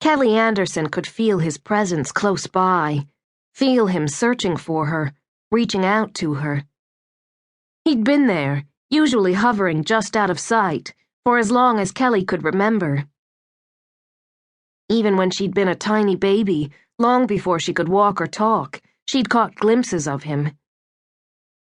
Kelly Anderson could feel his presence close by, feel him searching for her, reaching out to her. He'd been there, usually hovering just out of sight, for as long as Kelly could remember. Even when she'd been a tiny baby, long before she could walk or talk, she'd caught glimpses of him.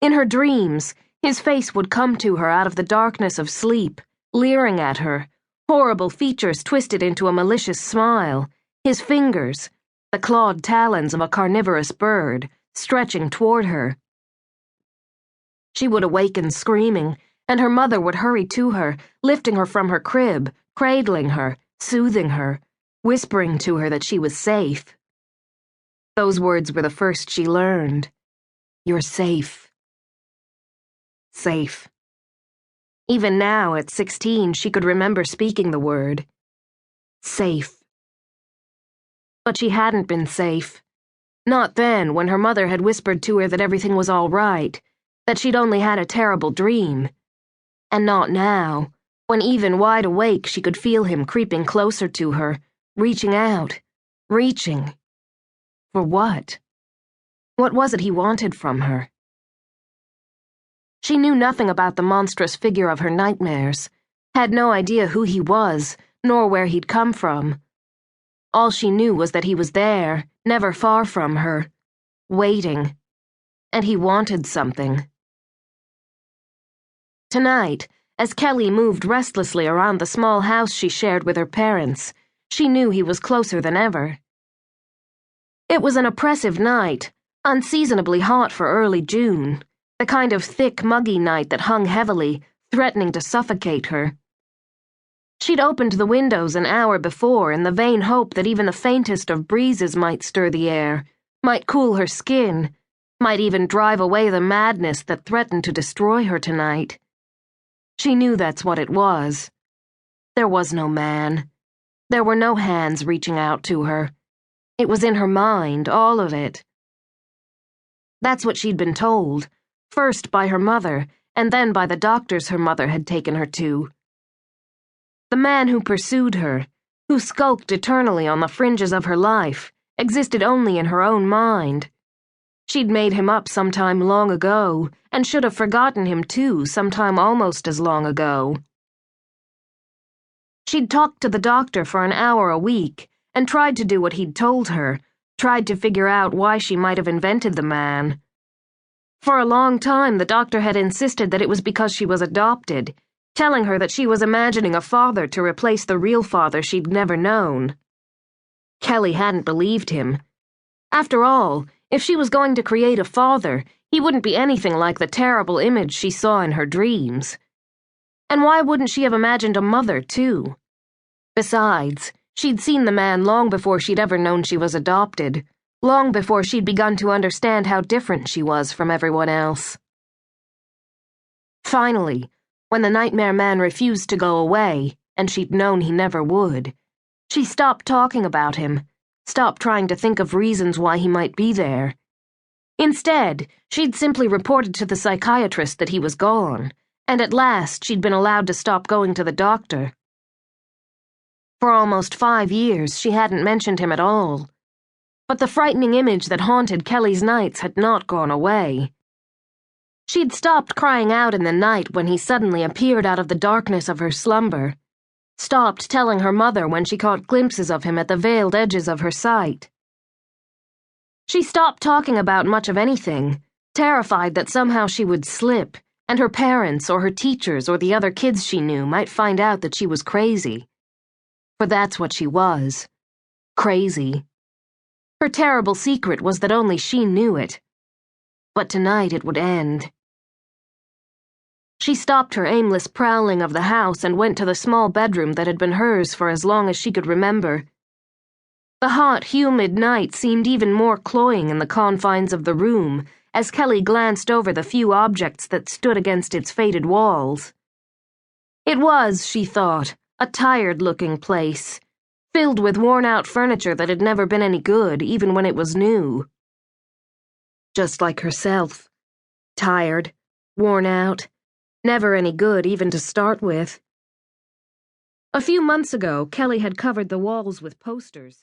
In her dreams, his face would come to her out of the darkness of sleep, leering at her, horrible features twisted into a malicious smile, his fingers, the clawed talons of a carnivorous bird, stretching toward her. She would awaken screaming, and her mother would hurry to her, lifting her from her crib, cradling her, soothing her, whispering to her that she was safe. Those words were the first she learned. You're safe. Safe. Even now, at 16, she could remember speaking the word. Safe. But she hadn't been safe. Not then, when her mother had whispered to her that everything was all right, that she'd only had a terrible dream. And not now, when even wide awake she could feel him creeping closer to her, reaching out, reaching. For what? What was it he wanted from her? She knew nothing about the monstrous figure of her nightmares, had no idea who he was, nor where he'd come from. All she knew was that he was there, never far from her, waiting, and he wanted something. Tonight, as Kelly moved restlessly around the small house she shared with her parents, she knew he was closer than ever. It was an oppressive night, unseasonably hot for early June, the kind of thick, muggy night that hung heavily, threatening to suffocate her. She'd opened the windows an hour before in the vain hope that even the faintest of breezes might stir the air, might cool her skin, might even drive away the madness that threatened to destroy her tonight. She knew that's what it was. There was no man. There were no hands reaching out to her. It was in her mind, all of it. That's what she'd been told, first by her mother, and then by the doctors her mother had taken her to. The man who pursued her, who skulked eternally on the fringes of her life, existed only in her own mind. She'd made him up sometime long ago, and should have forgotten him too sometime almost as long ago. She'd talked to the doctor for an hour a week, and tried to do what he'd told her, tried to figure out why she might have invented the man. For a long time, the doctor had insisted that it was because she was adopted, telling her that she was imagining a father to replace the real father she'd never known. Kelly hadn't believed him. After all, if she was going to create a father, he wouldn't be anything like the terrible image she saw in her dreams. And why wouldn't she have imagined a mother, too? Besides, she'd seen the man long before she'd ever known she was adopted, long before she'd begun to understand how different she was from everyone else. Finally, when the nightmare man refused to go away, and she'd known he never would, she stopped talking about him, stopped trying to think of reasons why he might be there. Instead, she'd simply reported to the psychiatrist that he was gone, and at last she'd been allowed to stop going to the doctor. For almost 5 years, she hadn't mentioned him at all. But the frightening image that haunted Kelly's nights had not gone away. She'd stopped crying out in the night when he suddenly appeared out of the darkness of her slumber, stopped telling her mother when she caught glimpses of him at the veiled edges of her sight. She stopped talking about much of anything, terrified that somehow she would slip, and her parents or her teachers or the other kids she knew might find out that she was crazy. For that's what she was. Crazy. Her terrible secret was that only she knew it. But tonight it would end. She stopped her aimless prowling of the house and went to the small bedroom that had been hers for as long as she could remember. The hot, humid night seemed even more cloying in the confines of the room as Kelly glanced over the few objects that stood against its faded walls. It was, she thought, a tired-looking place, filled with worn-out furniture that had never been any good, even when it was new. Just like herself. Tired, worn out, never any good even to start with. A few months ago, Kelly had covered the walls with posters.